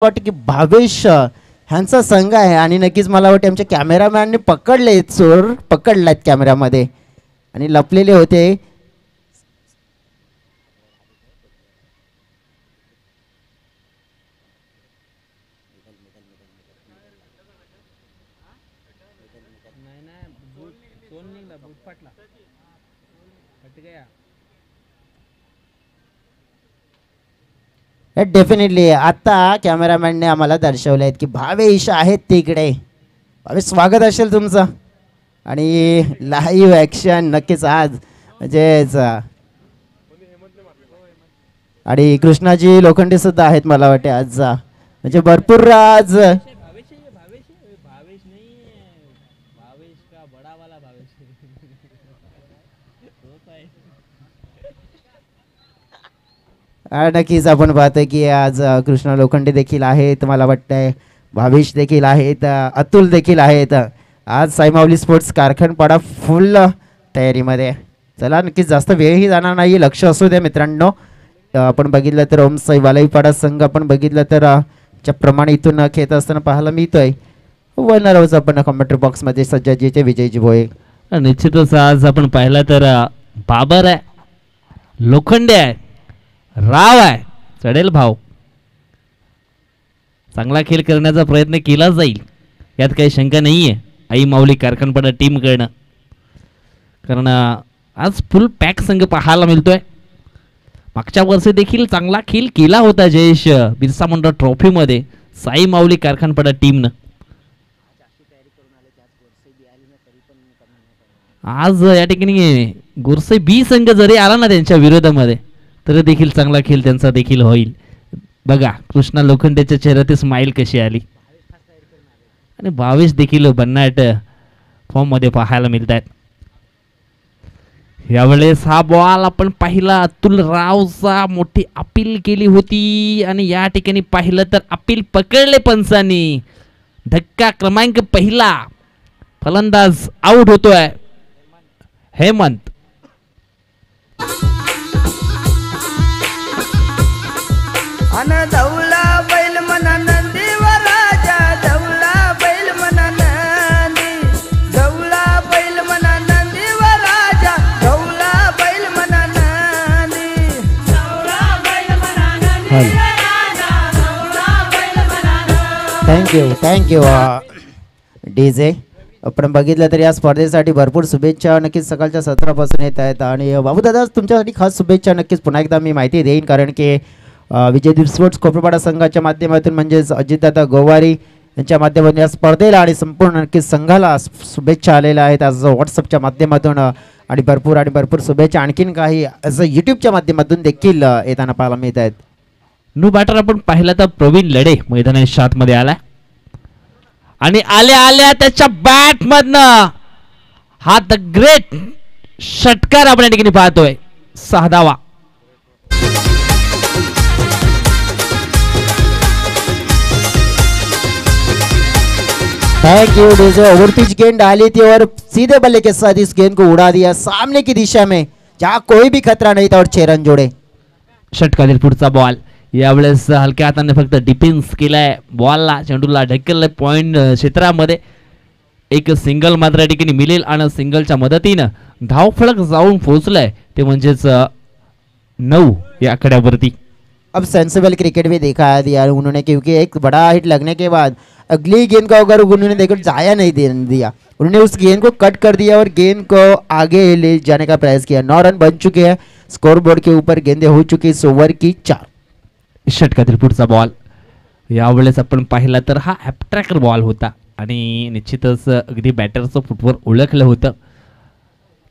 वाटतं की भावेश ह्यांचा संघ आहे आणि नक्कीच मला वाटतं आमच्या कॅमेरामॅनने पकडले चोर पकडलात कॅमेऱ्यामध्ये आणि लपलेले होते. डेफिनेटली आता कॅमेरामॅनने आम्हाला दर्शवले आहेत की भावेश आहेत तिकडे. भावेश स्वागत असेल तुमचं आणि लाईव्ह ॲक्शन नक्कीच आज म्हणजेच आणि कृष्णाजी लोखंडे सुद्धा आहेत मला वाटते आज म्हणजे भरपूर आज नक्कीच आपण पाहतोय की आज कृष्णा लोखंडे देखील आहेत, मला वाटतंय भावेश देखील आहेत, अतुल देखील आहेत. आज साईमाऊली स्पोर्ट्स कारखानपाडा फुल तयारीमध्ये. चला नक्कीच जास्त वेळही जाणार नाही, लक्ष असू द्या मित्रांनो. आपण बघितलं तर ओम साई वालाईपाडा संघ आपण बघितलं तर ज्याप्रमाणे इथून खेळत असताना पाहायला मिळतोय. वनर हाऊस आपण कॉमेंट्री बॉक्समध्ये सज्जाजीचे विजयजी भोये. निश्चितच आज आपण पाहिलं तर बाबर आहे, लोखंडे आहे, राव आहे, चढेल भाव. चांगला खेळ करण्याचा प्रयत्न केला जाईल यात काही शंका नाही आहे आई माऊली कारखानपाडा टीमकडनं, कारण आज फुल पॅक संघ पाहायला मिळतोय. मागच्या वर्षी देखील चांगला खेळ केला होता जयेश बिरसा मुंडा ट्रॉफीमध्ये साई माऊली कारखानपाडा टीमनं. आज या ठिकाणी गुरसे बी संघ जरी आला ना त्यांच्या विरोधामध्ये तर देखील चांगला खेळ त्यांचा देखील होईल. बघा कृष्णा लोखंडेच्या चेहऱ्यात स्माईल कशी आली आणि भावेश देखील भन्नाट फॉर्म मध्ये पाहायला मिळत आहेत. यावेळेस हा बॉल आपण पाहिला अतुल रावचा मोठी अपील केली होती आणि या ठिकाणी पाहिलं तर अपील पकडले पंचांनी. धक्का क्रमांक पहिला, फलंदाज आउट होतोय हेमंत. अन धवला बैल मना नंदी व राजा, धवला बैल मना नंदी, धवला बैल मना नंदी व राजा, धवला बैल मना नंदी, धवला बैल मना नंदी व राजा, धवला बैल मना नंदी. Thank you DJ. आपण बघितलं तर या स्पर्धेसाठी भरपूर शुभेच्छा नक्कीच सकाळच्या सत्रापासून येत आहेत आणि बाबूदादा तुमच्यासाठी खास शुभेच्छा नक्कीच पुन्हा एकदा मी माहिती देईन, कारण की विजय स्पोर्ट्स कोपरपाडा संघाच्या माध्यमातून म्हणजेच अजितदादा गोवारी यांच्या माध्यमातून या स्पर्धेला आणि संपूर्ण नक्कीच संघाला शुभेच्छा आलेल्या आहेत आज व्हॉट्सअपच्या माध्यमातून आणि भरपूर शुभेच्छा आणखीन काही असं यूट्यूबच्या माध्यमातून देखील येताना पाहायला मिळत आहेत. न्यू बॅटर आपण पाहिलं तर प्रवीण लढे मैदानाच्या शातमध्ये आला आणि आल्या त्याच्या बॅट मधनं हा द ग्रेट षटकार आपण या ठिकाणी पाहतोय. 6 धावा. Thank you DJ. Over pitch गेंद डाली थी और सीधे बल्ले के साथ इस गेंद को उड़ा दिया सामने की दिशा में जहां कोई भी खतरा नहीं था और 6 रन जोड़े. षटकातील पुढचा बॉल यावेळेस हलक्या हाताने फक्त डिफेन्स केलाय बॉलला, चेंडूला ढकललंय पॉइंट क्षेत्रामध्ये. एक सिंगल मात्र या ठिकाणी मिळेल आणि सिंगलच्या मदतीनं धावफलक जाऊन पोहोचलाय ते म्हणजेच 9 या आकड्यावरती. अब सेंसिबल क्रिकेट भी दिखा दिया उन्होंने, क्योंकि एक बड़ा हिट लगने के बाद अगली गेंद को अगर उन्होंने देखो जाया नहीं दिया, उन्होंने उस गेंद को कट कर दिया और गेंद को आगे ले जाने का प्रयास किया. 9 रन बन चुके हैं, स्कोर बोर्ड के ऊपर गेंदें हो चुकी इस ओव्हर की 4. षटकातील पुढचा बॉल यावेळेस आपण पाहिला तर हा ॲपट्रॅकर बॉल होता आणि निश्चितच अगदी बॅटरचं फुटवर ओळखलं होतं.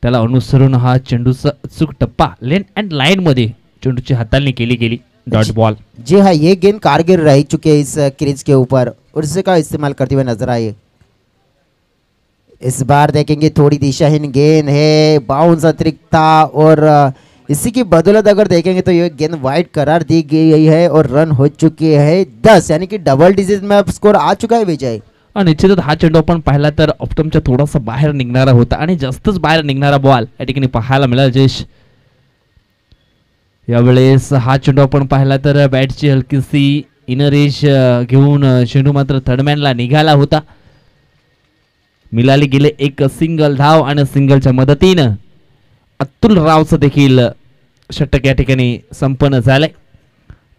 त्याला अनुसरून हा चेंडूचा अचूक टप्पा लेन अँड लाईन मध्ये चेंडूची हाताळणी केली गेली. Dot ball. जी हाँ, ये गेंद कारगर रह चुके हैं इस क्रीज के ऊपर और इसे का इस्तेमाल करते हुए नजर आए. इस बार देखेंगे थोड़ी दिशाहीन गेंद है, बाउंस अतिरिक्त था और इसी की बदौलत अगर देखेंगे तो ये गेंद वाइड करार दी गई है और रन हो चुके हैं 10, यानी कि डबल डिजिट में अब स्कोर आ चुका है विजय. निश्चितच हा चेंडू आपण पाहिला तर ऑप्टमच्या थोडासा बाहेर निघणारा होता आणि जास्तच बाहेर निघणारा बॉल या ठिकाणी पाहायला मिळाला जयेश. यावेळेस हा चेंडू आपण पाहिला तर बॅटची हलकीशी इनर रेश घेऊन चेंडू मात्र थर्डमॅनला निघाला होता. मिळाली गेले एक सिंगल धाव आणि सिंगलच्या मदतीनं अतुल रावचं देखील षटक या ठिकाणी संपन्न झालंय.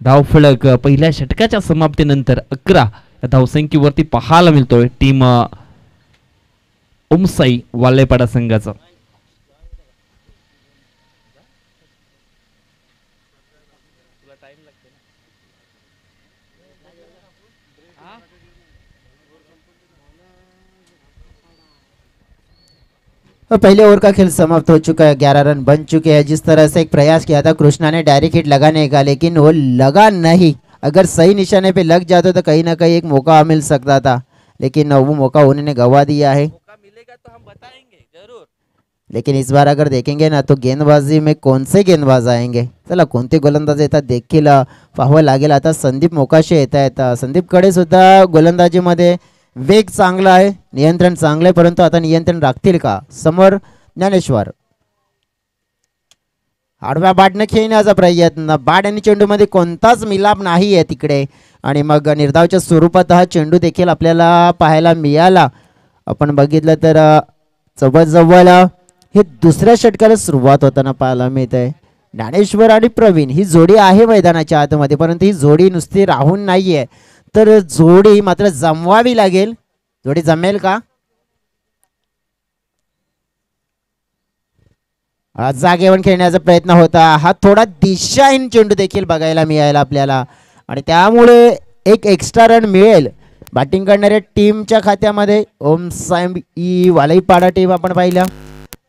धावफलक पहिल्या षटकाच्या समाप्तीनंतर 11 या धावसंख्येवरती पाहायला मिळतोय टीम उमसाई वालेपाडा संघाचा. और पहले ओवर का खेल समाप्त हो चुका है. 11 रन बन चुके हैं. जिस तरह से एक प्रयास किया था कृष्णा ने डायरेक्ट हिट लगाने का, लेकिन वो लगा नहीं. अगर सही निशाने पे लग जाता तो कहीं ना कहीं एक मौका मिल सकता था, लेकिन वो मौका उन्होंने गवा दिया है. मौका मिलेगा तो हम बताएंगे जरूर. लेकिन इस बार अगर देखेंगे ना तो गेंदबाजी में कौन से गेंदबाज आएंगे, चला कोणते गोलंदाज येतात देखील पाहावं लागेल. आता संदीप मोकाशी येत आहेत. संदीपकडे सुद्धा गोलंदाजीमध्ये वेग चांगला आहे, नियंत्रण चांगलं आहे, परंतु आता नियंत्रण राखतील का. समोर ज्ञानेश्वर आडव्या बाटने खेळण्याचा प्रयत्न. बाट आणि चेंडूमध्ये कोणताच मिलाप नाही आहे तिकडे, आणि मग निर्धावच्या स्वरूपात हा चेंडू देखील आपल्याला पाहायला मिळाला. आपण बघितलं तर जवळ हे दुसऱ्या षटकाला सुरुवात होताना पाहायला मिळत आहे. ज्ञानेश्वर आणि प्रवीण ही जोडी आहे मैदानाच्या आतमध्ये, परंतु ही जोडी नुसती राहून नाहीये, तर जोडी मात्र जमवावी लागेल. जोडी जमेल का. जागेवर खेळण्याचा प्रयत्न होता. हा थोडा दिशाहीन चेंडू देखील बघायला मिळाला आपल्याला, आणि त्यामुळे एक एक्स्ट्रा रन मिळेल बॅटिंग करणाऱ्या टीमच्या खात्यामध्ये. ओम साई वालईपाडा टीम आपण पाहिल्या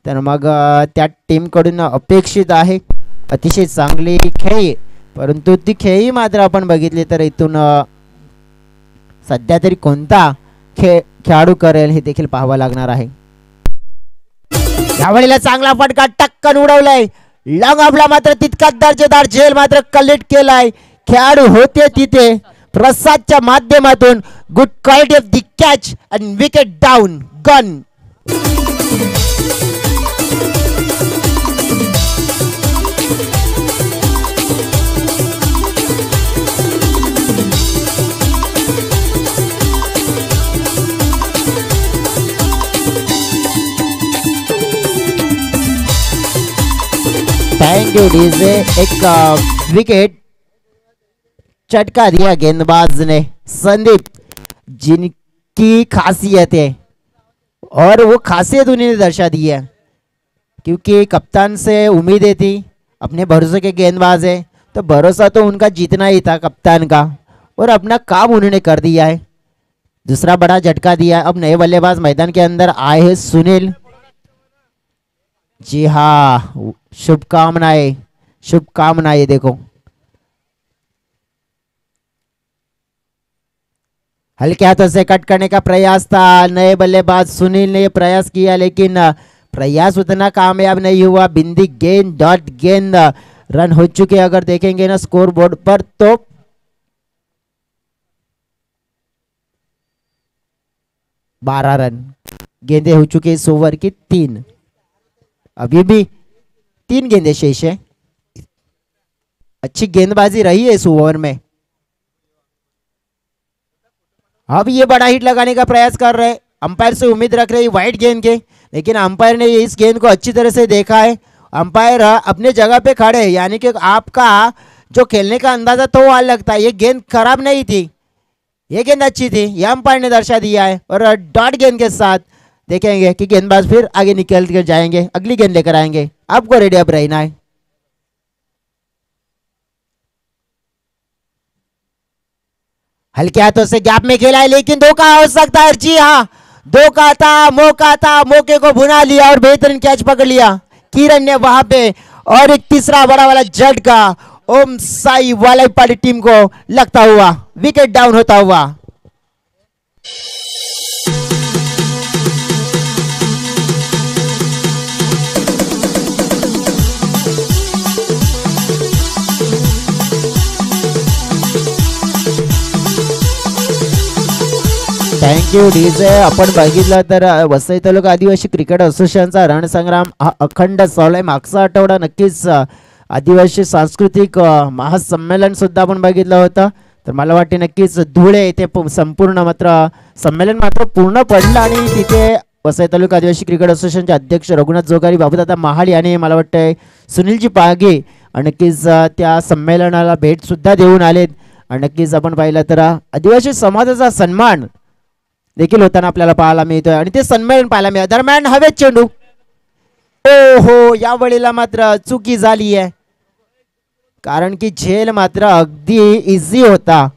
तर मग त्या टीमकडून अपेक्षित आहे अतिशय चांगली खेळी, परंतु ती खेळी मात्र आपण बघितली तर इथून सध्या तरी कोणता खेळाडू करेल हे देखील पाहावं लागणार आहे. यावेळेला चांगला फटका टक्कन उडवलाय. लॉंग ऑफला मात्र तितकाच दर्जेदार झेल मात्र कलेक्ट केलाय. खेळाडू होते तिथे प्रसादच्या माध्यमातून. Good quality of the catch and wicket down gun. Thank you DJ. एक विकेट चटका दिया गेंदबाज ने संदीप, जिनकी खासियत है और वो खासियत उन्होंने दर्शा दी है, क्योंकि कप्तान से उम्मीदें थी, अपने भरोसे के गेंदबाज है, तो भरोसा तो उनका जीतना ही था कप्तान का, और अपना काम उन्होंने कर दिया है. दूसरा बड़ा झटका दिया. अब नए बल्लेबाज मैदान के अंदर आए हैं सुनील. जी हाँ, शुभकामनाएं शुभकामनाएं. देखो हल्के हाथों से कट करने का प्रयास था. नए बल्लेबाज सुनील ने यह प्रयास किया, लेकिन प्रयास उतना कामयाब नहीं हुआ. बिंदी गेंद डॉट गेंद. रन हो चुके अगर देखेंगे ना स्कोर बोर्ड पर तो 12 रन. गेंदें हो चुके इस ओवर की 3. अभी भी 3 गेंदें शेष है. अच्छी गेंदबाजी रही है इस ओवर में. अब ये बड़ा हिट लगाने का प्रयास कर रहे. अंपायर से उम्मीद रख रहे वाइड गेंद के, लेकिन अंपायर ने इस गेंद को अच्छी तरह से देखा है. अंपायर अपने जगह पे खड़े, यानी कि आपका जो खेलने का अंदाजा तो वो लगता है. ये गेंद खराब नहीं थी, ये गेंद अच्छी थी, ये अंपायर ने दर्शा दिया है. और डॉट गेंद के साथ देखेंगे कि गेंदबाज फिर आगे निकल कर जाएंगे, अगली गेंद लेकर आएंगे. आपको रेडी अब रहना है. हल्के हाथों से गैप में खेला है, लेकिन धोखा हो सकता है. जी हाँ, धोखा था, मौके को भुना लिया और बेहतरीन कैच पकड़ लिया किरण ने वहां पे. और एक तीसरा बड़ा वाला झटका ओम साई वालईपाड़ी टीम को लगता हुआ, विकेट डाउन होता हुआ. Thank you DJ. आपण बघितलं तर वसई तालुका आदिवासी क्रिकेट असोसिएशनचा रणसंग्राम हा अखंड चालू आहे. मागचा आठवडा नक्कीच आदिवासी सांस्कृतिक महासंमेलन सुद्धा आपण बघितलं होतं. तर मला वाटते नक्कीच धुळे इथे संपूर्ण मात्र संमेलन मात्र पूर्ण पडलं आणि तिथे वसई तालुका आदिवासी क्रिकेट असोसिएशनचे अध्यक्ष रघुनाथ जोगारी, बाबूदादा महाळी आणि मला वाटतंय सुनीलजी पागे नक्कीच त्या संमेलनाला भेट सुद्धा देऊन आलेत. आणि नक्कीच आपण पाहिलं तर आदिवासी समाजाचा सन्मान देखील होताना आपल्याला पाहायला मिळतोय आणि ते संमेलन पाहायला मिळत. दरम्यान हवेत चेंडू, ओ हो या वेळेला मात्र चुकी झाली आहे, कारण की झेल मात्र अगदी इझी होता.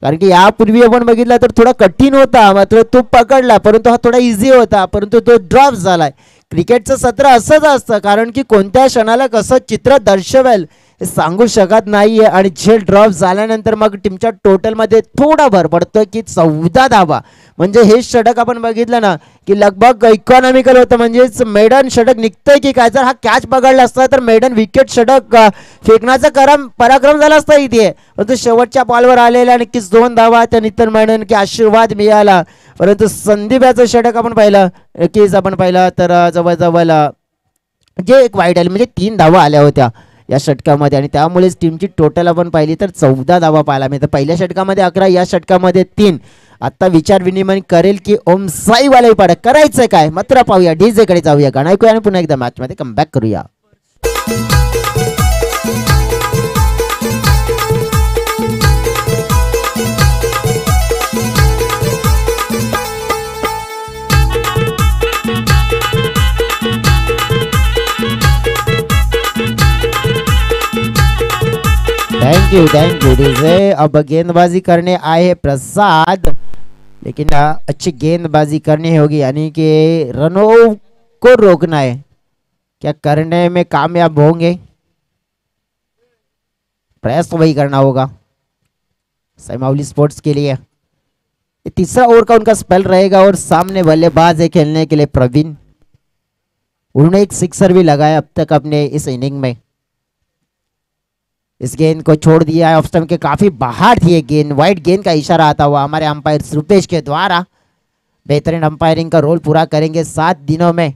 कारण की यापूर्वी आपण बघितला तर थोडा कठीण होता, मात्र तो पकडला, परंतु हा थोडा इझी होता, परंतु तो ड्रॉप झालाय. क्रिकेटचं सत्र असंच असतं, कारण की कोणत्या क्षणाला कसं चित्र दर्शवेल हे सांगू शकत नाहीये. आणि झेल ड्रॉप झाल्यानंतर मग टीमच्या टोटलमध्ये थोडा भर पडतो की 14 धावा. म्हणजे हे षटक आपण बघितलं ना की लगभग इकॉनॉमिकल होतं, म्हणजेच मेडन षटक निघतंय की काय. जर हा कॅच पकडला असता तर मेडन विकेट षटक फेकण्याचा पराक्रम झाला असता इथे, परंतु शेवटच्या बॉलवर आलेल्या नक्कीच 2 धावा त्या नितीन मेडन की आशीर्वाद मिळाला. परंतु संदीप याचं षटक आपण पाहिलं नक्कीच आपण पाहिलं तर जवळजवळ जे एक वाईट आली म्हणजे 3 धावा आल्या होत्या या षटकामध्ये आणि त्यामुळेच टीमची टोटल आपण पाहिली तर 14 धावा पाहायला मिळतं. पहिल्या षटकामध्ये 11, या षटकामध्ये 3. आता विचार विनिमय करेल की ओम साईवाला पाड करायचं काय. मात्र पाहूया डीजे कडे जाऊया, गाणं ऐकूया आणि पुन्हा एकदा मॅच मध्ये कमबॅक करूया. Thank you DJ. अब गेंदबाजी करने आए प्रसाद, लेकिन अच्छी गेंदबाजी करनी होगी, यानी कि रनों को रोकना है. क्या करने में कामयाब होंगे? प्रयास तो वही करना होगा सैमावली स्पोर्ट्स के लिए. ये तीसरा ओवर का उनका स्पेल रहेगा और सामने बल्लेबाज है खेलने के लिए प्रवीण. उन्होंने एक सिक्सर भी लगाया अब तक अपने इस इनिंग में. इस गेंद को छोड़ दिया है ऑफ स्टंप के काफी बाहर थी ये गेंद. वाइड गेंद का इशारा आता हुआ हमारे अंपायर रुपेश के द्वारा. बेहतरीन अंपायरिंग का रोल पूरा करेंगे 7 दिनों में.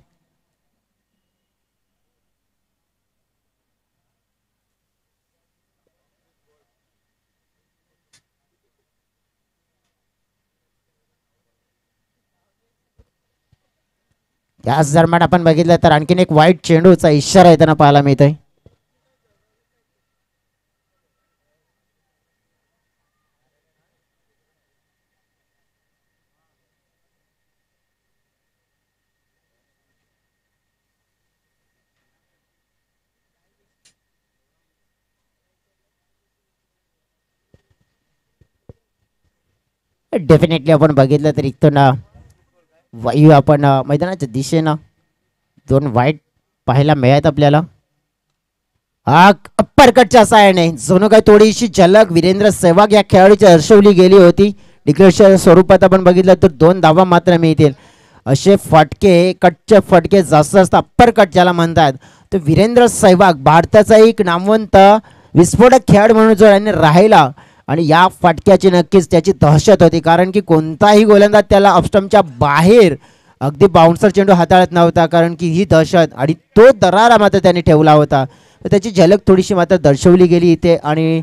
याच दरम्यान आपण बघितलं तर आणखीन एक वाईट चेंडूचा इशारा येताना पाहायला मिळतोय. डेफिनेटली आपण बघितलं तर इथून वायू आपण मैदानाच्या दिशेनं 2 वाईट पाहायला मिळत आपल्याला. हा अप्परकटच्या साहाय्याने जणू काही थोडीशी झलक वीरेंद्र सहवाग या खेळाडूची दर्शवली गेली होती. डिक्लेअरच्या स्वरूपात आपण बघितलं तर 2 धावा मात्र मिळतील. असे फटके कटचे फटके जास्त असतात, अप्परकट ज्याला म्हणतात, तर वीरेंद्र सहवाग भारताचा एक नामवंत विस्फोटक खेळाडू म्हणून जो याने राहिला आणि या फटक्याची नक्कीच त्याची दहशत होती, कारण की कोणताही गोलंदाज त्याला ऑफस्टंपच्या बाहेर अगदी बाउन्सर चेंडू हाताळत नव्हता, कारण की ही दहशत आणि तो दरारा मात्र त्याने ठेवला होता. तर त्याची झलक थोडीशी मात्र दर्शवली गेली इथे आणि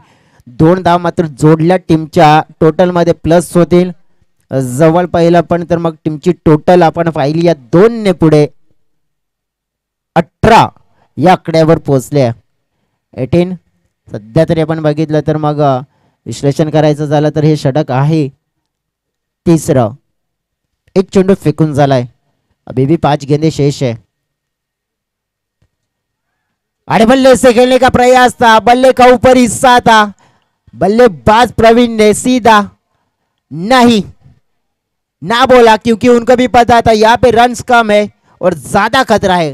2 धाव मात्र जोडल्या टीमच्या टोटलमध्ये प्लस होतील. जवळ पाहिलं पण तर मग टीमची टोटल आपण पाहिली या 2 ने पुढे 18 या आकड्यावर पोहोचले. 18 सध्या तरी आपण बघितलं तर मग विश्लेषण करायचं झालं तर हे षटक आहे 3रं. एक चेंडू फेकून झालाय. अभी भी 5 गेंदे शेष है. अरे बल्ले से खेलने का प्रयास था, बल्ले का ऊपर हिस्सा था, बल्लेबाज प्रवीण ने सीधा नहीं ना बोला, क्योंकि उनको भी पता था यहाँ पे रन्स कम है और ज्यादा खतरा है,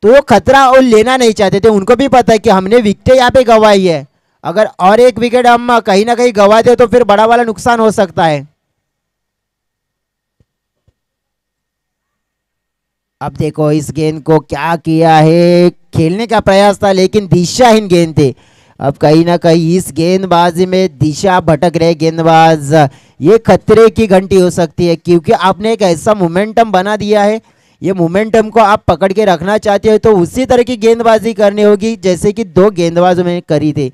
तो वो खतरा वो लेना नहीं चाहते थे. उनको भी पता है कि हमने विकेट यहाँ पे गंवाई है, अगर और एक विकेट हम कहीं ना कहीं गंवा दे तो फिर बड़ा वाला नुकसान हो सकता है. अब देखो इस गेंद को क्या किया है, खेलने का प्रयास था लेकिन दिशाहीन गेंद थी. अब कहीं ना कहीं इस गेंदबाजी में दिशा भटक रहे गेंदबाज, ये खतरे की घंटी हो सकती है, क्योंकि आपने एक ऐसा मोमेंटम बना दिया है. ये मोमेंटम को आप पकड़ के रखना चाहते हो तो उसी तरह की गेंदबाजी करनी होगी जैसे कि 2 गेंदबाजों में करी थी.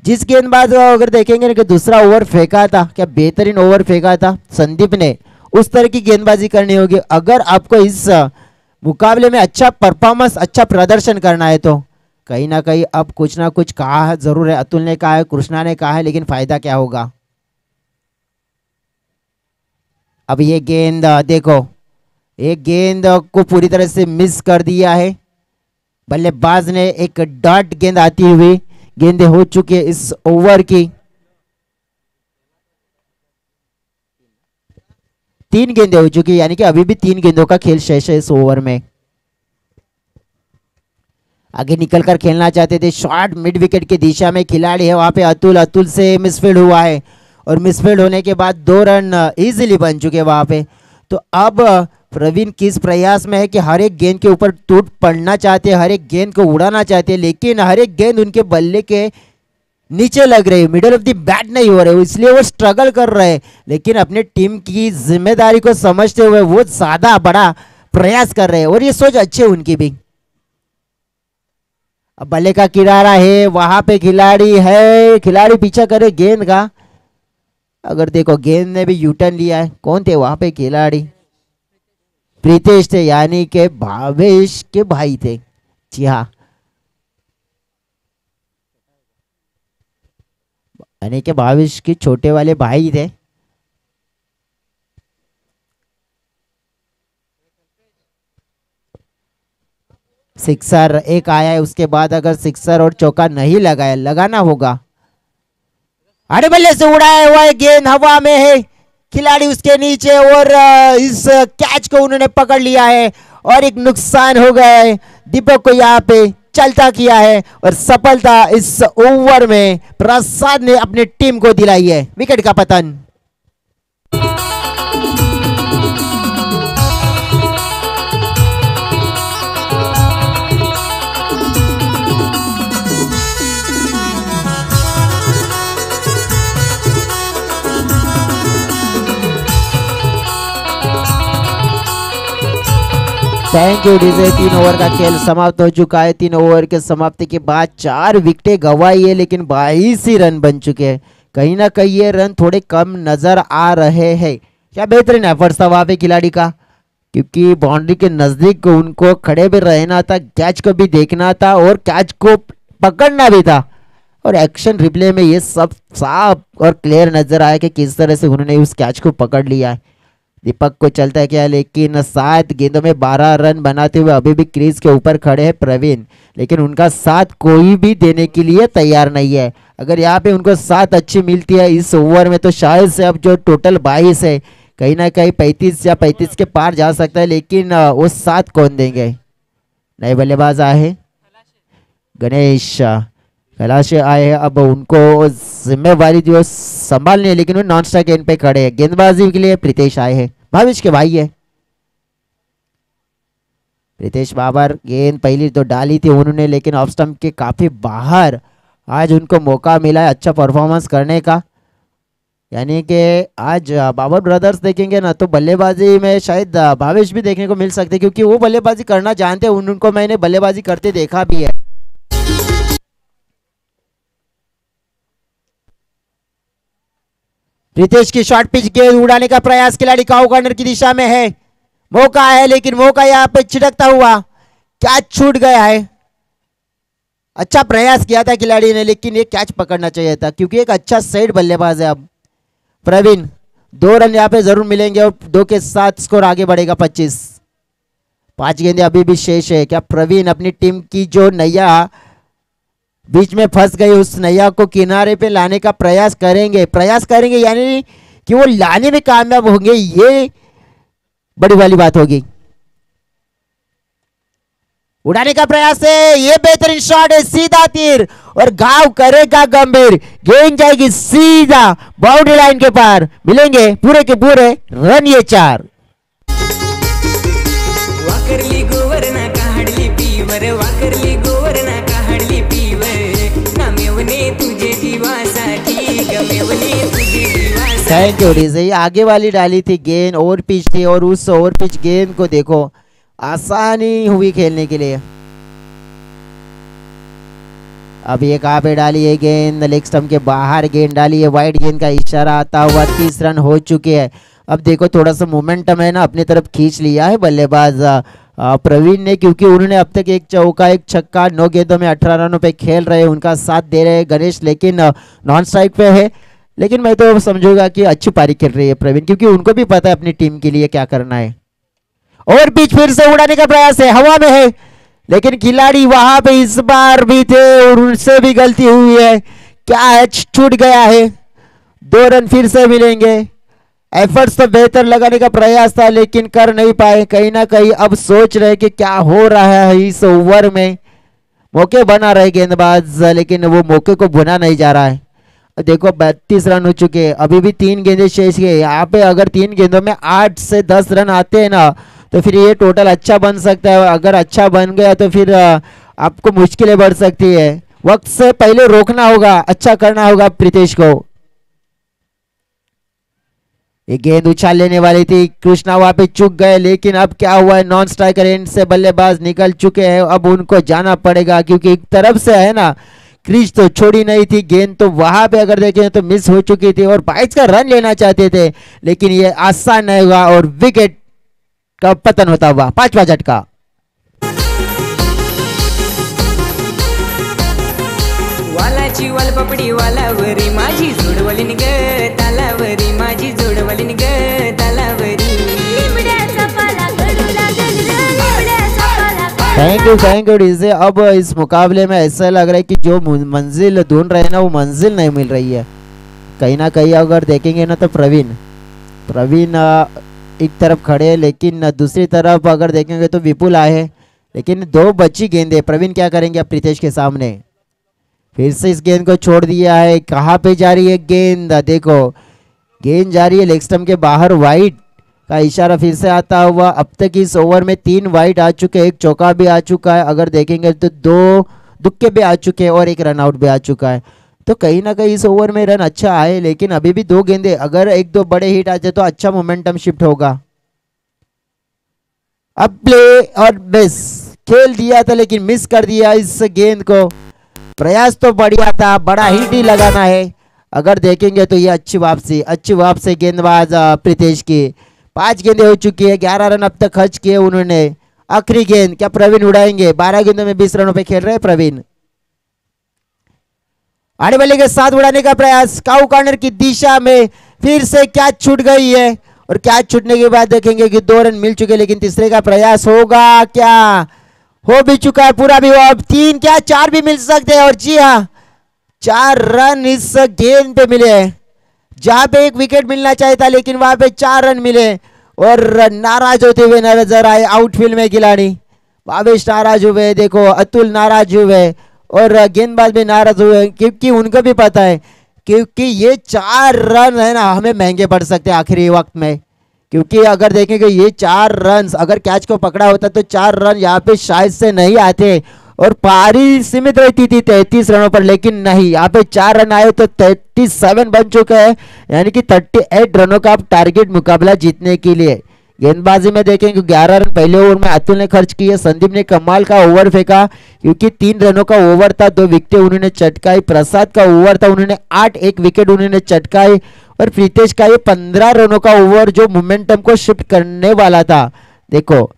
जिस गेंदबाज को अगर देखेंगे ना कि दूसरा ओवर फेंका था, क्या बेहतरीन ओवर फेंका था संदीप ने, उस तरह की गेंदबाजी करनी होगी अगर आपको इस मुकाबले में अच्छा परफॉर्मेंस, अच्छा प्रदर्शन करना है। तो कहीं ना कहीं अब कुछ ना कुछ कहा जरूर है, अतुल ने कहा है, कृष्णा ने कहा है, लेकिन फायदा क्या होगा। अब ये गेंद देखो, एक गेंद को पूरी तरह से मिस कर दिया है बल्लेबाज ने। एक डॉट गेंद आती हुई गेंदें हो चुकी है इस ओवर की, 3 गेंदें हो चुकी है, यानी कि अभी भी 3 गेंदों का खेल शेष है इस ओवर में। आगे निकलकर खेलना चाहते थे, शॉर्ट मिड विकेट की दिशा में खिलाड़ी है वहां पे अतुल, अतुल से मिसफील्ड हुआ है और मिसफील्ड होने के बाद 2 रन इजीली बन चुके वहां पे। तो अब प्रवीण किस प्रयास में है कि हर एक गेंद के ऊपर टूट पड़ना चाहते हैं, हर एक गेंद को उड़ाना चाहते हैं, लेकिन हर एक गेंद उनके बल्ले के नीचे लग रही है, मिडल ऑफ द बैट नहीं हो रहे, इसलिए वो स्ट्रगल कर रहे हैं। लेकिन अपने टीम की जिम्मेदारी को समझते हुए वो ज्यादा बड़ा प्रयास कर रहे हैं और ये सोच अच्छी है उनकी भी। अब बल्ले का किनारा है, वहां पे खिलाड़ी है, खिलाड़ी पीछा करे गेंद का। अगर देखो गेंद ने भी यूटर्न लिया है, कौन थे वहां पे खिलाड़ी, प्रीतेश थे, यानी के भावेश के भाई थे। जी हाँ, यानी के भावेश के छोटे वाले भाई थे। सिक्सर एक आया है, उसके बाद अगर सिक्सर और चौका नहीं लगाया, लगाना होगा। अरे बल्ले से उड़ाया हुआ है, गेंद हवा में है, खिलाड़ी उसके नीचे और इस कैच को उन्होंने पकड़ लिया है और एक नुकसान हो गया है। दीपक को यहाँ पे चलता किया है और सफलता इस ओवर में प्रसाद ने अपनी टीम को दिलाई है। विकेट का पतन। Thank you DJ. 3 ओवर का खेल समाप्त हो चुका है। 3 ओवर के समाप्ति के बाद 4 विकेटें गंवाई है, लेकिन 22 ही रन बन चुके हैं। कहीं ना कहीं ये रन थोड़े कम नजर आ रहे हैं। क्या बेहतरीन एफर्ट्स था वहां पे खिलाड़ी का, क्योंकि बाउंड्री के नजदीक उनको खड़े भी रहना था, कैच को भी देखना था और कैच को पकड़ना भी था। और एक्शन रिप्ले में ये सब साफ और क्लियर नजर आया कि किस तरह से उन्होंने उस कैच को पकड़ लिया है। दीपक को चलता है क्या, लेकिन 7 गेंदों में 12 रन बनाते हुए अभी भी क्रीज के ऊपर खड़े हैं प्रवीण, लेकिन उनका साथ कोई भी देने के लिए तैयार नहीं है। अगर यहाँ पे उनको साथ अच्छी मिलती है इस ओवर में तो शायद से अब जो टोटल 22 है कहीं ना कहीं 35 या 35 के पार जा सकता है, लेकिन वो साथ कौन देंगे। नए बल्लेबाज आए गणेश खलाशे आए हैं, अब उनको जिम्मेवारी जो संभालनी है, लेकिन वो नॉन स्ट्राइक एंड पे खड़े हैं। गेंदबाजी के लिए प्रीतेश आए हैं, भाविश के भाई है प्रीतेश बाबर। गेंद पहली तो डाली थी उन्होंने, लेकिन ऑफ स्टंप के काफी बाहर आज उनको मौका मिला है अच्छा परफॉर्मेंस करने का। यानी कि आज बाबर ब्रदर्स देखेंगे ना तो बल्लेबाजी में शायद भावेश भी देखने को मिल सकते, क्योंकि वो बल्लेबाजी करना जानते हैं, उनको मैंने बल्लेबाजी करते देखा भी है। रितेश की शॉर्ट पिच गेंद उड़ाने का प्रयास खिलाड़ी काउ कॉर्नर की दिशा में है, मौका है, लेकिन मौका यहाँ पे छिटकता हुआ कैच छूट गया है। अच्छा प्रयास किया था खिलाड़ी ने, लेकिन ये कैच पकड़ना चाहिए था, क्योंकि एक अच्छा सेट बल्लेबाज है। अब प्रवीण 2 रन यहाँ पे जरूर मिलेंगे और 2 के साथ स्कोर आगे बढ़ेगा 25। 5 गेंदें अभी भी शेष है। क्या प्रवीण अपनी टीम की जो नैया बीच में फंस गई उस नैया को किनारे पे लाने का प्रयास करेंगे यानी कि वो लाने में कामयाब होंगे, ये बड़ी वाली बात होगी। उड़ाने का प्रयास है, ये बेहतरीन शॉट है, सीधा तीर और घाव करेगा गंभीर, गेंद जाएगी सीधा बाउंड्री लाइन के पार, मिलेंगे पूरे के पूरे रन ये 4। वाकरली गोवरना काढली पीवर, वाकरली गोवरना काढली पीवर, नामेवने तुझे दिवासाठी, गमेवने तुझे दिवासाठी। Thank you DJ. आगे वाली डाली थी गेंद, ओवर पिच थी और उस ओवर पिच गेंद को देखो आसानी हुई खेलने के लिए। अब ये कहाँ पे डाली है गेंद, लेग स्टंप के बाहर गेंद डाली है, वाइड गेंद का इशारा आता हुआ 30 रन हो चुके हैं। अब देखो थोड़ा सा मोमेंटम है ना अपनी तरफ खींच लिया है बल्लेबाज प्रवीण ने, क्योंकि उन्होंने अब तक एक चौका एक छक्का 9 गेंदों में 18 रनों पे खेल रहे हैं, उनका साथ दे रहे हैं गणेश, लेकिन नॉन स्ट्राइक पे है। लेकिन मैं तो समझूंगा कि अच्छी पारी खेल रही है प्रवीण, क्योंकि उनको भी पता है अपनी टीम के लिए क्या करना है। और पिच फिर से उड़ाने का प्रयास है, हवा में है, लेकिन खिलाड़ी वहां पे इस बार भी थे और उनसे भी गलती हुई है, कैच छूट गया है। 2 रन फिर से मिलेंगे। एफर्ट्स तो बेहतर लगाने का प्रयास था लेकिन कर नहीं पाए। कहीं ना कहीं अब सोच रहे कि क्या हो रहा है इस ओवर में। मौके बना रहे गेंदबाज, लेकिन वो मौके को बुना नहीं जा रहा है। देखो 32 रन हो चुके हैं, अभी भी 3 गेंदें शेष है। यहाँ पे अगर 3 गेंदों में 8 से 10 रन आते हैं ना तो फिर ये टोटल अच्छा बन सकता है। अगर अच्छा बन गया तो फिर आपको मुश्किलें बढ़ सकती है। वक्त से पहले रोकना होगा, अच्छा करना होगा प्रीतेश को। ये गेंद उछाल लेने वाली थी, कृष्णा वहां पे चूक गए, लेकिन अब क्या हुआ है, नॉन स्ट्राइकर एंड से बल्लेबाज निकल चुके हैं। अब उनको जाना पड़ेगा क्योंकि एक तरफ से है ना क्रीज तो छोड़ी नहीं थी, गेंद तो वहां पे अगर देखें तो मिस हो चुकी थी और 22 का रन लेना चाहते थे, लेकिन ये आसान नहीं हुआ और विकेट का पतन होता हुआ 5वां झटका। वालाची वालपापडी वालावरी माझी जोडवलीन ग तालावरी, माझी जोडवलीन ग तालावरी। Thank you DJ. अब इस मुकाबले में ऐसा लग रहा है कि जो मंजिल ढूंढ रहे हैं ना वो मंजिल नहीं मिल रही है। कहीं ना कहीं अगर देखेंगे ना तो प्रवीण एक तरफ खड़े हैं, लेकिन दूसरी तरफ अगर देखेंगे तो विपुल आए हैं, लेकिन 2 बची गेंदें। प्रवीण क्या करेंगे अब प्रीतेश के सामने? फिर से इस गेंद को छोड़ दिया है। कहाँ पे जा रही है गेंद? देखो गेंद जा रही है लेग स्टंप के बाहर, वाइड का इशारा फिर से आता हुआ। अब तक इस ओवर में 3 वाइड आ चुके हैं, 1 चौका भी आ चुका है, अगर देखेंगे तो 2 दुक्के भी आ चुके हैं और 1 रन आउट भी आ चुका है। तो कहीं ना कहीं इस ओवर में रन अच्छा आए, लेकिन अभी भी 2 गेंदे, अगर 1-2 बड़े हिट आ जाए तो अच्छा मोमेंटम शिफ्ट होगा। अब प्ले और मिस खेल दिया था लेकिन मिस कर दिया इस गेंद को। प्रयास तो बढ़िया था, बड़ा हिट ही लगाना है। अगर देखेंगे तो ये अच्छी वापसी गेंदबाज प्रीतेश की। 5 गेंदें हो चुकी है, 11 रन अब तक खर्च किए उन्होंने। आखिरी गेंद क्या प्रवीण उड़ाएंगे? 12 गेंदों में 20 रनों पे खेल रहे हैं प्रवीण। आने वाले के साथ उड़ाने का प्रयास, काउ कॉर्नर की दिशा में फिर से कैच छूट गई है और कैच छूटने के बाद देखेंगे कि 2 रन मिल चुके, लेकिन तीसरे का प्रयास होगा क्या? हो भी चुका है, पूरा भी हुआ। अब 3 क्या 4 भी मिल सकते हैं। और जी हाँ 4 रन इस गेंद पे मिले हैं, जहां पे 1 विकेट मिलना चाहिए था लेकिन वहां पे 4 रन मिले और नाराज होते हुए नजर आए आउटफील्ड में खिलाड़ी। भावेश नाराज हुए, देखो अतुल नाराज हुए और गेंदबाज भी नाराज हुए, क्योंकि उनको भी पता है क्योंकि ये 4 रन है ना हमें महंगे पड़ सकते हैं आखिरी वक्त में। क्योंकि अगर देखेंगे ये 4 रन अगर कैच को पकड़ा होता तो 4 रन यहाँ पे शायद से नहीं आते और पारी सीमित रहती थी 33 रनों पर, लेकिन नहीं, यहाँ पे 4 रन आए तो 37 बन चुका है, यानी कि 38 रनों का आप टारगेट मुकाबला जीतने के लिए। गेंदबाजी में देखेंगे 11 रन पहले ओवर में अतुल ने खर्च किए, संदीप ने कमाल का ओवर फेंका क्योंकि 3 रनों का ओवर था, 2 विकेटें उन्होंने चटकाई। प्रसाद का ओवर था, उन्होंने 8 1 विकेट उन्होंने चटकाई और प्रीतेश का ये 15 रनों का ओवर जो मोमेंटम को शिफ्ट करने वाला था। देखो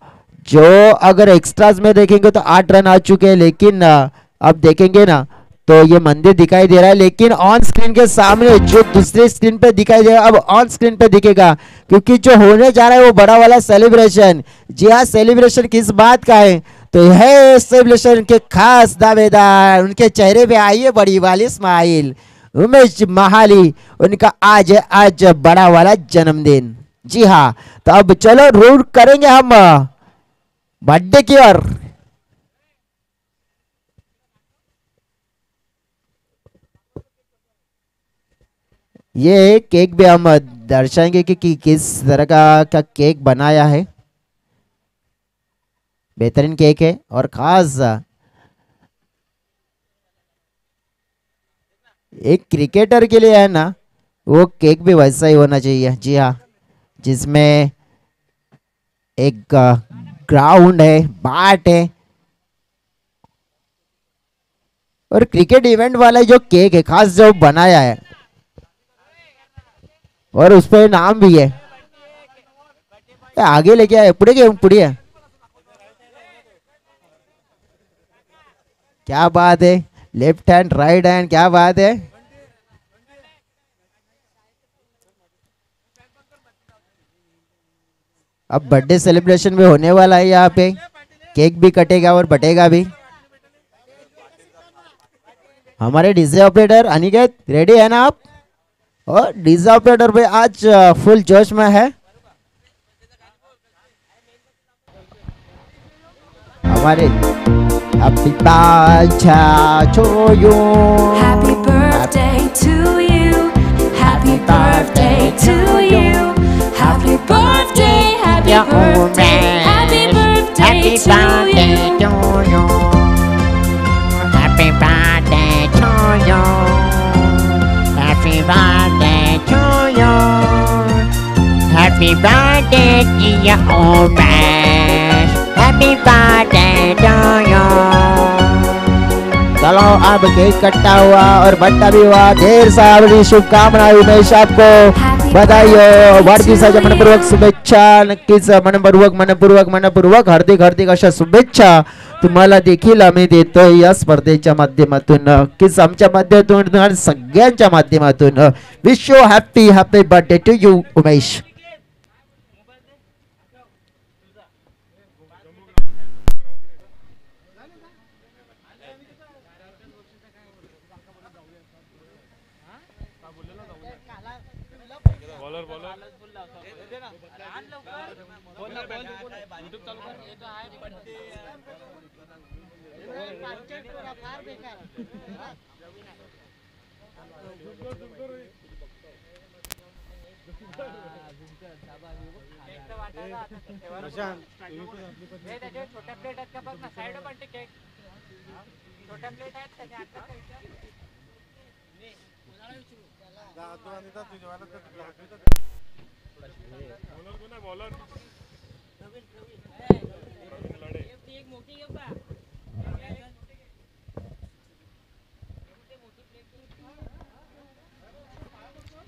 जो अगर एक्स्ट्राज में देखेंगे तो 8 रन आ चुके हैं, लेकिन अब देखेंगे ना तो ये मंदिर दिखाई दे रहा है, लेकिन ऑन स्क्रीन के सामने जो दूसरे स्क्रीन पे दिखाई दे रहा है अब ऑन स्क्रीन पे दिखेगा, क्योंकि जो होने जा रहा है वो बड़ा वाला सेलिब्रेशन। जी हाँ, सेलिब्रेशन किस बात का है? तो यह सेलिब्रेशन के खास दावेदार, उनके चेहरे पे आई है बड़ी वाली स्माइल, उमेश महाली, उनका आज बड़ा वाला जन्मदिन। जी हाँ, तो अब चलो रूट करेंगे हम बर्थडे की ओर। ये केक भी हम दर्शाएंगे कि किस तरह का केक बनाया है। बेहतरीन केक है और खास एक क्रिकेटर के लिए है ना, वो केक भी वैसा ही होना चाहिए। जी हाँ, जिसमें एक ग्राउंड है, बैट है और क्रिकेट इवेंट वाला जो केक है खास जो बनाया है और उस पर नाम भी है। आगे लेके आए पुढ़े है। क्या बात है, लेफ्ट हैंड राइट हैंड, क्या बात है। अब बर्थडे सेलिब्रेशन भी होने वाला है, यहाँ पे केक भी कटेगा और बटेगा भी। हमारे डीजे ऑपरेटर अनिकेत रेडी है ना आप? और डीजे ऑपरेटर भी आज फुल जोश में है। हमारे happy birthday to you, Happy birthday to you. Happy birthday to you. Happy birthday, happy birthday, happy birthday to you. Happy birthday to you. Happy birthday to you. Happy birthday dear Umesh. Happy birthday to you. चलो अब cake कटता हुआ और बट्टा भी हुआ। ढेर सारी शुभकामनाएं उमेश आपको, बधाई हो, वाढदिवसाच्या मनपूर्वक शुभेच्छा। नक्कीच मनपूर्वक हार्दिक अशा शुभेच्छा तुम्हाला देखील आम्ही देतोय या स्पर्धेच्या माध्यमातून। नक्कीच आमच्या माध्यमातून आणि सगळ्यांच्या माध्यमातून wish you happy birthday to you Umesh.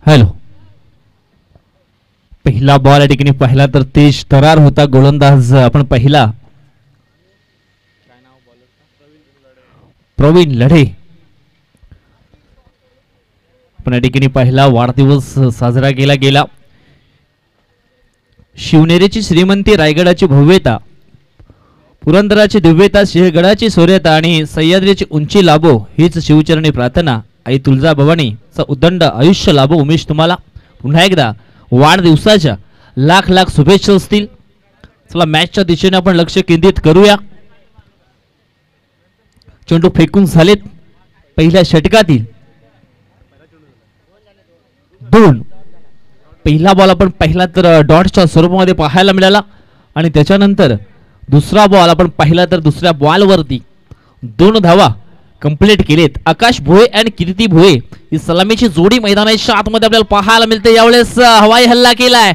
Hello, पहिला बॉल या ठिकाणी पाहिला तर तेज तरार होता गोलंदाज आपण पहिला प्रवीण लढे। पण या ठिकाणी पहिला वाढदिवस साजरा केला गेला। शिवनेरीची श्रीमंती, रायगडाची भव्यता, पुरंदराची दिव्यता, सिंहगडाची शौर्यता आणि सह्याद्रीची उंची लाभो हीच शिवचरणी प्रार्थना। आई तुळजा भवानीचा उदंड आयुष्य लाभो। उमेश, तुम्हाला पुन्हा एकदा वाढदिवसाच्या लाख लाख शुभेच्छा असतील। चला मॅचच्या दिशेने आपण लक्ष केंद्रित करूया। चेंडू फेकून झालेत पहिल्या षटकातील 2। पहिला बॉल आपण पाहिला तर डॉटच्या स्वरूपामध्ये पाहायला मिळाला आणि त्याच्यानंतर दुसरा बॉल आपण पाहिला तर दुसऱ्या बॉलवरती 2 धावा कंप्लीट केलेत। आकाश भोये आणि कीर्ती भोये ही सलामीची जोडी मैदानाच्या आतमध्ये आपल्याला पाहायला मिळते। यावेळेस हवाई हल्ला केलाय,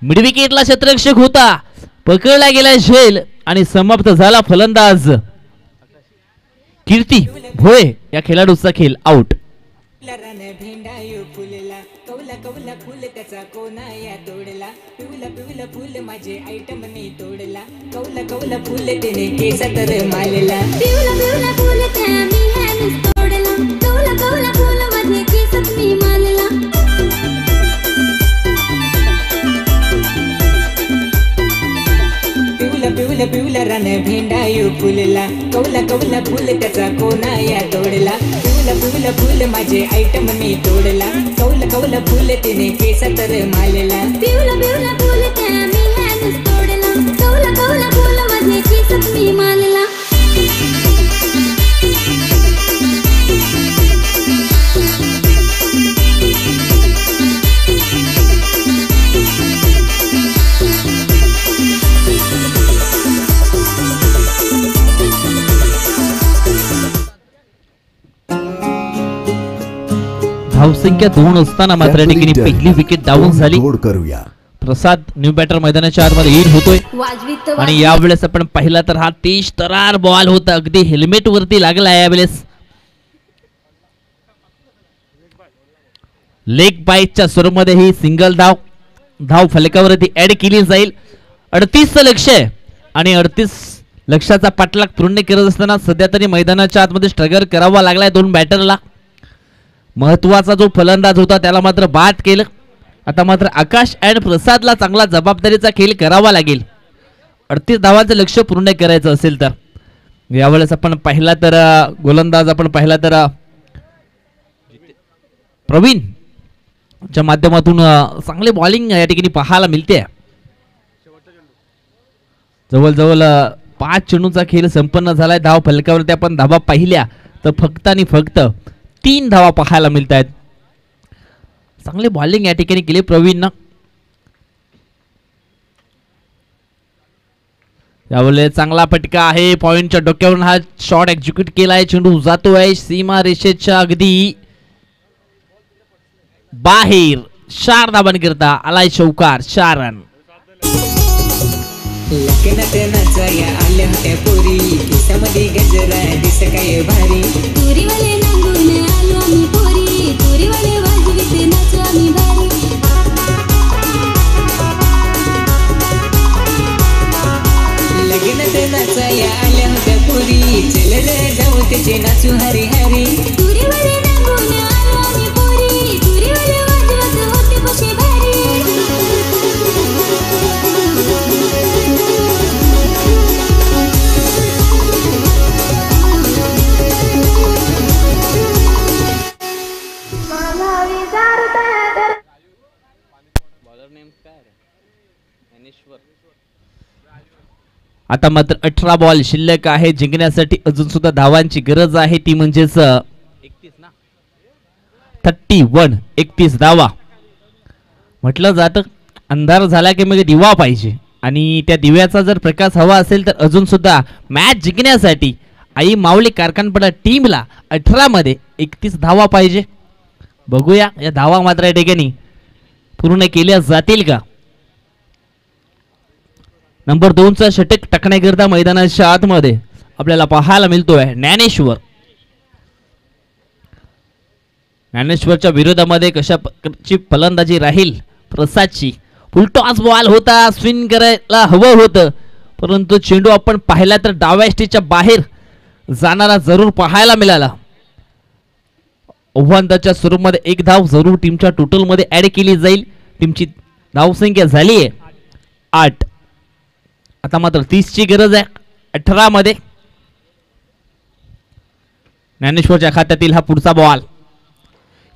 मिडविकेटला क्षेत्ररक्षक होता, पकडला गेलाय झेल आणि समाप्त झाला फलंदाज कीर्ती भोये या खेळाडूचा खेळ आउट। कवला फुल त्याचा कोना या तोडला, पिवला फुल माझे आयटम ने तोडला, कवला फुल त्याने केसा तर मारला, पिवला फुल त्या मी ह्याने तोडला, कवला फुल माझे केसात मी मारला, पिवला रान भेंडायू फुलला, कवला फुल त्याचा कोना या तोडला, पिवला फुल माझे आयटम ने तोडला, कवला फुल तिने केसा तर मारला, पिवला फुल त्या मी ह्याने तोडला, कवला फुल माझे केसात मी मारला। धावसंख्या 2 असताना मात्र ठिकाणी पहिली विकेट डाऊन झाली। प्रसाद न्यू बॅटर मैदानाच्या आतमध्ये इन होतोय आणि यावेळेस आपण पाहिला तर हा तेज तरार बॉल होता, अगदी हेल्मेट वरती लागला यावेळेस लेग बाईटच्या स्वरूपामध्ये ही सिंगल धाव फलकावरती ऍड केली जाईल. 38चं लक्ष्य आहे आणि 38 लक्ष्याचा पाठलाग पूर्ण करत असताना सध्या तरी मैदानाच्या आतमध्ये स्ट्रगल करावा लागलाय दोन बॅटरला. महत्वाचा जो फलंदाज होता त्याला मात्र बाद केलं. आता मात्र आकाश अँड प्रसादला चांगला जबाबदारीचा खेळ करावा लागेल 38 धावांचं लक्ष्य पूर्ण करायचं असेल तर. यावेळेस आपण पाहिला तर गोलंदाज आपण पाहिला तर प्रवीण च्या माध्यमातून चांगली बॉलिंग या ठिकाणी पाहायला मिळते. जवळजवळ 5 चेंडूचा खेळ संपन्न झालाय. धाव फलकावरती आपण धावा पाहिल्या तर फक्त आणि फक्त 3 धावा पाहायला मिळत आहेत. चांगली बॉलिंग या ठिकाणी केली प्रवीणनं. यावेळेस चांगला फटका आहे. पॉइंटच्या डोक्यावरून हा शॉट एक्झिक्यूट केलाय. चेंडू जातोय सीमा रेषेच्या अगदी बाहेर. 4 धावांकरता आलाय चौकार. 4 रन. लग्नात नाचाया आल्या होत्या पोरी केसामध्ये गजरा दिस काय भारी तुरीवाले नांगून आलो आम्ही पोरी तुरीवाले वाजवीत नाचू आम्ही भारी लग्नात नाचाया आल्या होत्या पोरी चल रे जाऊ त्याचे नाचू हरी हरी तुरीवाले नांगून आलो आम्ही पोरी तुरीवाले वाजवत होते कसे भारी आता मात्र 18 बॉल शिल्लक आहे. जिंकण्यासाठी अजून सुद्धा धावांची गरज आहे ती म्हणजेच 31 धावा. म्हटलं जातं अंधार झाला की मग दिवा पाहिजे आणि त्या दिव्याचा जर प्रकाश हवा असेल तर अजून सुद्धा मॅच जिंकण्यासाठी आई माऊली कारखानपाडा टीमला 18 मध्ये 31 धावा पाहिजे. बघूया या धावा मात्र या ठिकाणी पूर्ण केल्या जातील का. नंबर 2चा षटक टाकण्याकरता मैदानाच्या आतमध्ये आपल्याला पाहायला मिळतोय ज्ञानेश्वरच्या विरोधामध्ये कशाची फलंदाजी राहील प्रसादची. फुलटॉस बॉल होता. स्विंग करायला हवं होतं परंतु चेंडू आपण पाहिला तर डाव्या स्टेजच्या बाहेर जाणारा जरूर पाहायला मिळाला. आव्हानाच्या स्वरूपामध्ये 1 धाव जरूर टीमच्या टोटल मध्ये ऍड केली जाईल. टीमची धावसंख्या झाली आहे 8. आता मात्र 30 ची गरज आहे 18 मध्ये. ज्ञानेश्वरच्या खात्यातील हा पुढचा बॉल.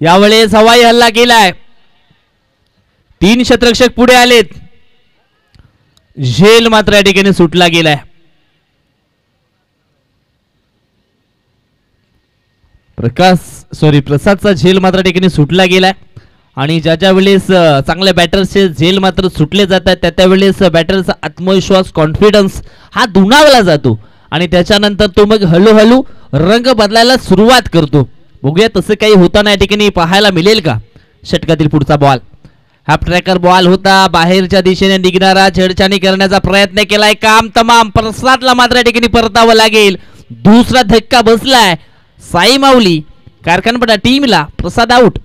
यावेळेस हवाई हल्ला केलाय. 3 क्षेत्ररक्षक पुढे आलेत. झेल मात्र या ठिकाणी सुटला गेलाय. प्रसादचा झेल मात्र या ठिकाणी सुटला गेलाय आणि ज्या वेळेस चांगल्या बॅटर्सचे झेल मात्र सुटले जातात त्या वेळेस बॅटरचा आत्मविश्वास कॉन्फिडन्स हा दुणावला जातो आणि त्याच्यानंतर तो मग हळूहळू रंग बदलायला सुरुवात करतो. बघूया तसं काही होताना या ठिकाणी पाहायला मिळेल का. षटकातील पुढचा बॉल हाफ ट्रॅकर बॉल होता. बाहेरच्या दिशेने निघणारा छेडछाणी करण्याचा प्रयत्न केलाय. काम तमाम. प्रसादला मात्र या ठिकाणी परतावं लागेल. दुसरा धक्का बसलाय साई माऊली कारखानपाडा टीमला. प्रसाद आउट.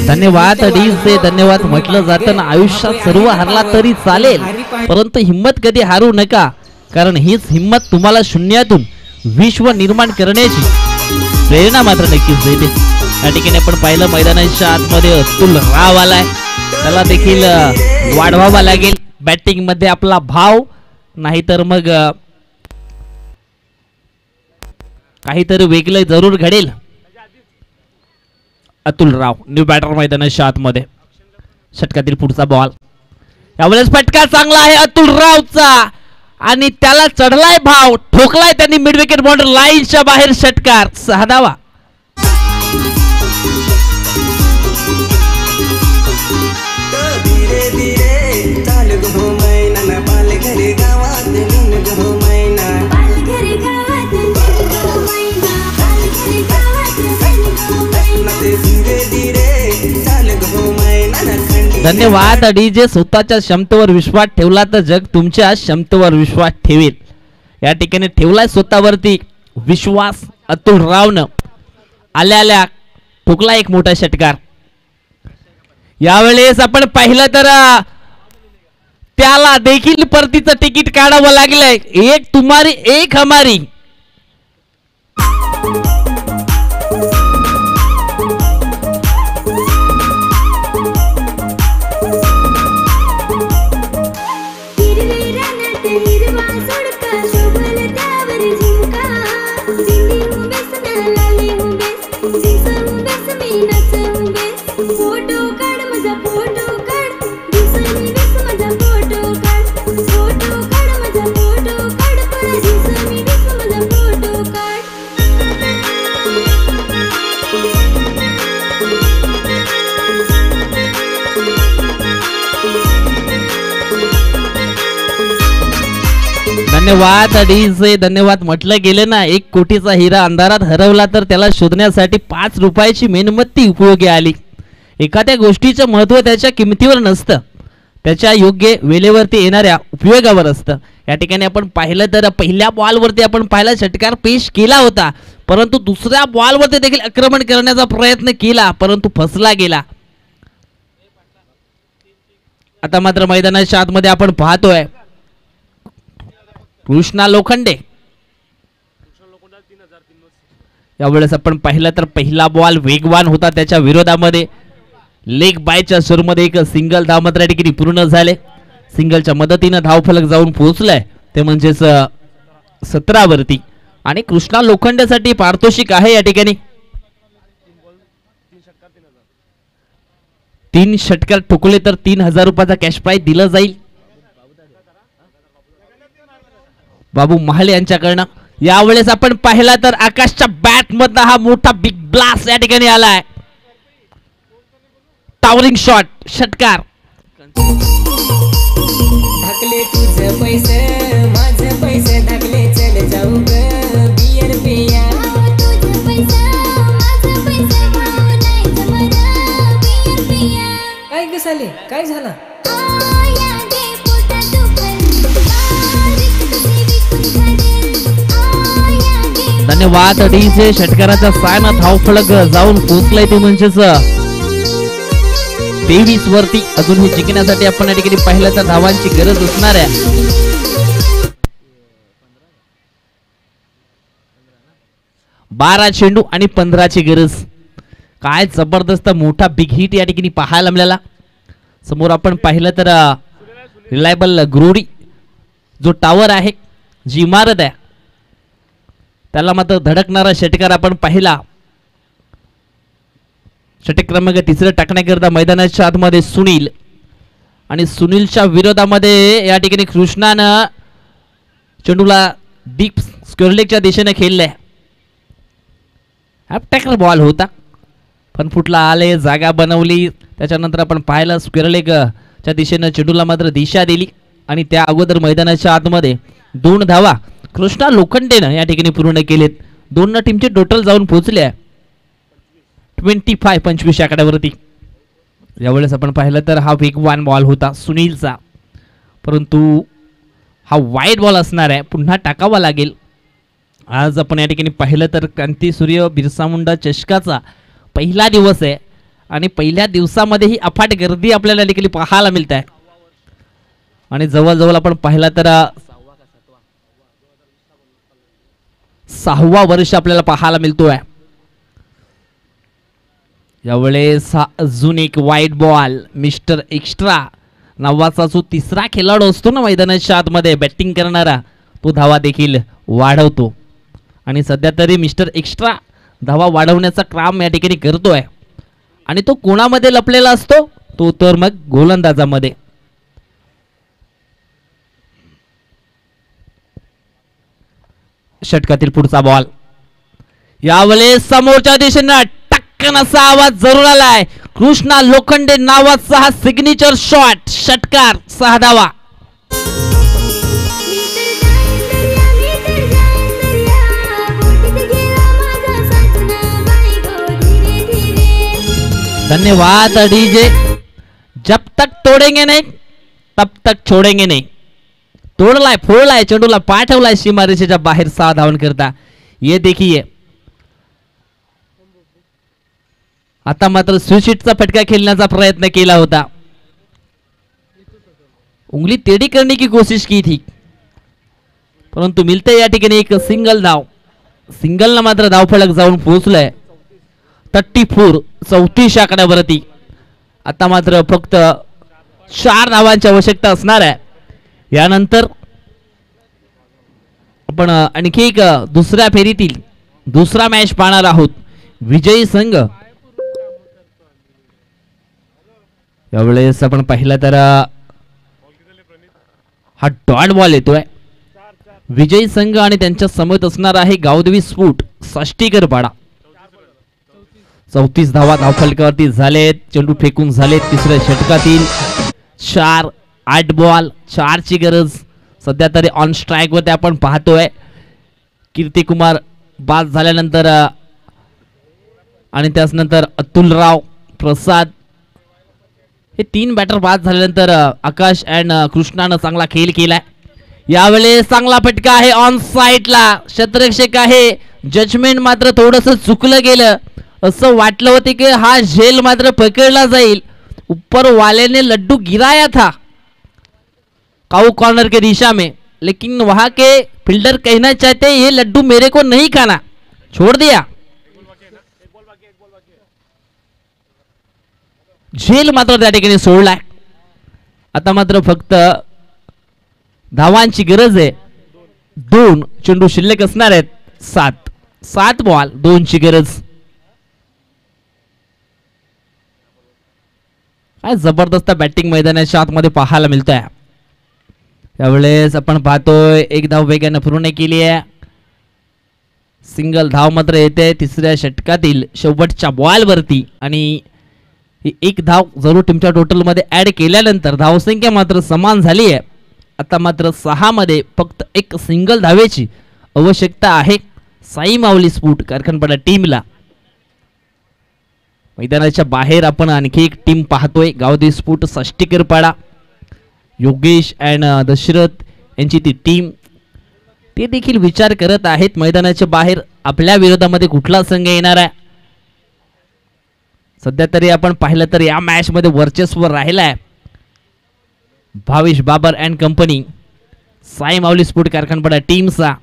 धन्यवाद डीजे धन्यवाद. म्हटलं जातं आयुष्यात सर्व हरला तरी चालेल परंतु हिम्मत कधी हारू नका कारण हीच हिम्मत तुम्हाला शून्यातून विश्व निर्माण करण्याची प्रेरणा मात्र नक्कीच देते. या ठिकाणी आपण पाहिलं मैदानाच्या आतमध्ये अतुल राव आलाय. त्याला देखील वाढवावा लागेल बॅटिंग मध्ये आपला भाव नाहीतर मग काहीतरी वेगळं जरूर घडेल. अतुल राव न्यू बॅटर मैदानाच्या आतमध्ये. षटकातील पुढचा बॉल. यावेळेस फटका चांगला आहे अतुल रावचा आणि त्याला चढलाय भाव, ठोकलाय त्यांनी मिड विकेट बॉर्डर लाईनच्या बाहेर, षटकार, 6 धावा. धन्यवाद. डीजे स्वतःच्या क्षमतेवर विश्वास ठेवला तर जग तुमच्या क्षमतेवर विश्वास ठेवेल. या ठिकाणी ठेवलाय स्वतःवरती विश्वास अतुल रावनं. आल्या ठोकला एक मोठा षटकार. यावेळेस आपण पाहिलं तर त्याला देखील परतीचं तिकीट काढावं लागलंय. एक तुम्हारी एक हमारी. धन्यवाद डीजे, धन्यवाद. म्हटलं गेलं ना, 1 कोटीचा हिरा अंधारात हरवला तर त्याला शोधण्यासाठी 5 रुपयाची मेणबत्ती उपयोगी आली. एखाद्या गोष्टीचं महत्त्व त्याच्या किमतीवर नसतं, त्याच्या योग्य वेळेवरती येणाऱ्या उपयोगावर असतं. या ठिकाणी आपण पाहिलं तर पहिल्या बॉलवरती आपण पाहिला षटकार पेश केला होता, परंतु दुसऱ्या बॉलवरती देखील आक्रमण करण्याचा प्रयत्न केला, परंतु फसला गेला. आता मात्र मैदानाच्या आतमध्ये आपण पाहतोय कृष्णा लोखंडे. यावेळेस आपण पाहिलं तर पहिला बॉल वेगवान होता, त्याच्या विरोधामध्ये लेग बायच्या सुरमध्ये एक सिंगल धाव मात्र या ठिकाणी पूर्ण झाले. सिंगलच्या मदतीनं धावफलक जाऊन पोहोचलाय ते म्हणजेच 17 वरती. आणि कृष्णा लोखंडेसाठी पारितोषिक आहे या ठिकाणी 3 षटकार ठोकले तर 3000 रुपयाचा कॅश प्राइज दिलं जाईल बाबू महाले यांच्याकडनं. यावेळेस आपण पाहिला तर आकाशच्या बॅट मधला हा मोठा बिग ब्लास्ट या ठिकाणी आलाय. टावरिंग शॉट, षटकार. धाकले तुझं पैसे माझं पैसे धाकले चल जाऊ ग बियर पिया. तुझं पैसा माझं पैसा नाही मला बियर पिया. काय ग साले काय झालं? धन्यवाद डीजे. षटकाराच्या सायना धावफलक जाऊन पोहोचलाय ते म्हणजेच 23 वरती. अजून हे जिंकण्यासाठी आपण या ठिकाणी पाहिलं तर धावांची गरज असणार आहे. 12 चेंडू आणि 15 ची गरज. काय जबरदस्त मोठा बिग हिट या ठिकाणी पाहायला मिळाला. समोर आपण पाहिलं तर रिलायबल ग्रोडी जो टावर आहे, जी इमारत आहे, त्याला मात्र धडकणारा षटकार आपण पाहिला. षटक क्रमांक 3 टाकण्याकरता मैदानाच्या आतमध्ये सुनील आणि सुनीलच्या विरोधामध्ये या ठिकाणी कृष्णानं चेंडूला डीप स्क्वेअर लेगच्या दिशेने खेळलाय. अटॅकर बॉल होता पण फुटला आले, जागा बनवली. त्याच्यानंतर आपण पाहिलं स्क्वेअर लेगच्या दिशेने चेंडूला मात्र दिशा दिली आणि त्या अगोदर मैदानाच्या आतमध्ये 2 धावा कृष्णा लोखंडेनं या ठिकाणी पूर्ण केलेत. 2 टीमचे टोटल जाऊन पोहोचले 25 आकड्यावरती. यावेळेस आपण पाहिलं तर हा वेगवान बॉल होता सुनीलचा, परंतु हा वाईड बॉल असणार आहे, पुन्हा टाकावा लागेल. आज आपण या ठिकाणी पाहिलं तर क्रांती सूर्य बिरसा मुंडा चषकाचा पहिला दिवस आहे आणि पहिल्या दिवसामध्ये ही अफाट गर्दी आपल्याला या ठिकाणी पाहायला मिळत आहे. आणि जवळजवळ आपण पाहिला तर 6वा वर्ष आपल्याला पाहायला मिळतोय. यावेळेस अजून एक वाईट बॉल, मिस्टर एक्स्ट्रा नावाचा जो 3रा खेळाडू असतो ना मैदानाच्या आतमध्ये बॅटिंग करणारा, तो धावा देखील वाढवतो. आणि सध्या तरी मिस्टर एक्स्ट्रा धावा वाढवण्याचा काम या ठिकाणी करतोय. आणि तो कोणामध्ये लपलेला असतो? तो तर मग गोलंदाजामध्ये. षटकातील पुढचा बॉल. यावेळेस समोरच्या दिशेनं टक्कन असा आवाज जरूर आलाय. कृष्णा लोखंडे नावाचा हा सिग्नेचर शॉट. षटकार 6 धावा. धन्यवाद डीजे. जब तक तोडेंगे नहीं तब तक छोडेंगे नहीं. तोडलाय, फोडलाय, चेंडूला पाठवलाय सीमारेषेच्या बाहेर 6 धावन करता. ये देखिए आता मात्र स्विचिटचा फटका खेलण्याचा प्रयत्न केला होता. उंगली टेढ़ी करने की कोशिश की थी परंतु मिलते या ठिकाणी एक सिंगल धाव. सिंगलला मात्र धावफलक जाऊन पोहोचलाय 34 34 आकड्यावरती. आता मात्र फक्त 4 धावांची आवश्यकता असणार आहे. यानंतर आपण आणखी एक दुसऱ्या फेरीतील दुसरा मॅच पाहणार आहोत. विजयी संघ यावेळेस आपण पाहिलं तर हा डॉट बॉल येतोय. विजयी संघ आणि त्यांच्या समोर असणार आहे गावदेवी स्फोट साष्टीकर पाडा. 34 धावा धावफलकावरती झालेत. चेंडू फेकून झालेत तिसऱ्या षटकातील. 4 8 बॉल 4 ची गरज सध्या तरी ऑन स्ट्राईक वरती आपण पाहतोय. कीर्तिकुमार बाद झाल्यानंतर आणि त्यानंतर अतुलराव प्रसाद हे 3 बॅटर बाद झाल्यानंतर आकाश अँड कृष्णानं चांगला खेळ केलाय. यावेळेस चांगला फटका आहे ऑन साईडला. क्षेत्ररक्षक आहे. जजमेंट मात्र थोडस चुकलं गेलं. असं वाटलं होतं की हा झेल मात्र पकडला जाईल. ऊपर वाले ने लड्डू गिराया था काऊ कॉर्नर के दिशा में, लेकिन वहां के फील्डर कहना चाहते ये लड्डू मेरे को नहीं खाना, छोड़ दिया. झेल मात्र त्या ठिकाणी सोडलाय. आता मात्र फक्त धावांची गरज आहे. 2 चेंडू शिल्लक असणार आहेत. 7 बॉल 2 ची गरज. काय जबरदस्त बॅटिंग मैदानाच्या आतमध्ये पाहायला मिळतोय. यावेळेस आपण पाहतोय 1 धाव वेगाने पूर्ण केली आहे. सिंगल धाव मात्र येते तिसऱ्या षटकातील शेवटच्या बॉल वरती आणि 1 धाव जरूर टीमच्या टोटल मध्ये ऍड केल्यानंतर धावसंख्या मात्र समान झाली आहे. आता मात्र 6 मध्ये फक्त 1 सिंगल धावेची आवश्यकता आहे साई माऊली स्फोट कारखानपाडा टीमला. मैदानाच्या बाहेर आपण आणखी एक टीम पाहतोय गावदेवी स्फोट साष्टीकरपाडा. योगेश अँड दशरथ यांची ती टीम ते देखील विचार करत आहेत मैदानाच्या बाहेर आपल्या विरोधामध्ये कुठला संघ येणार आहे. सध्या तरी आपण पाहिलं तर या मॅच मध्ये वर्चस्व राहिलाय भावेश बाबर अँड कंपनी साई माऊली स्फोट कारखानपाडा टीमचा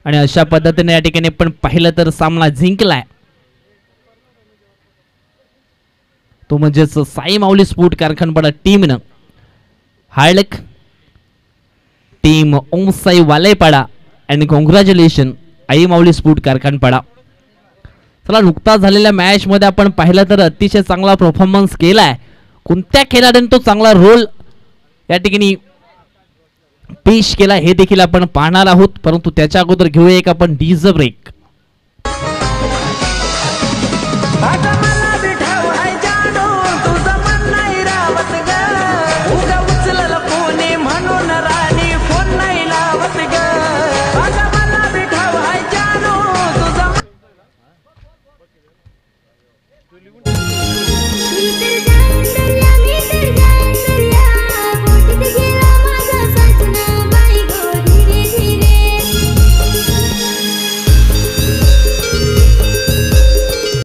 आणि अशा पद्धतीने या ठिकाणी पण पाहिलं तर सामना जिंकलाय तो म्हणजेच साई माऊली स्फोट कारखानपाडा टीमनं. हार्दिक team Om Sai Walepada and congratulation Aai Mauli स्फोट कारखानपाडा. चला नुकताच झालेल्या मॅच मध्ये आपण पाहिलं तर अतिशय चांगला परफॉर्मन्स केलाय. कोणत्या खेळाडूने तो चांगला रोल या ठिकाणी पेश केला हे देखील आपण पाहणार आहोत. परंतु त्याच्या अगोदर घेऊया एक आपण डीजे ब्रेक.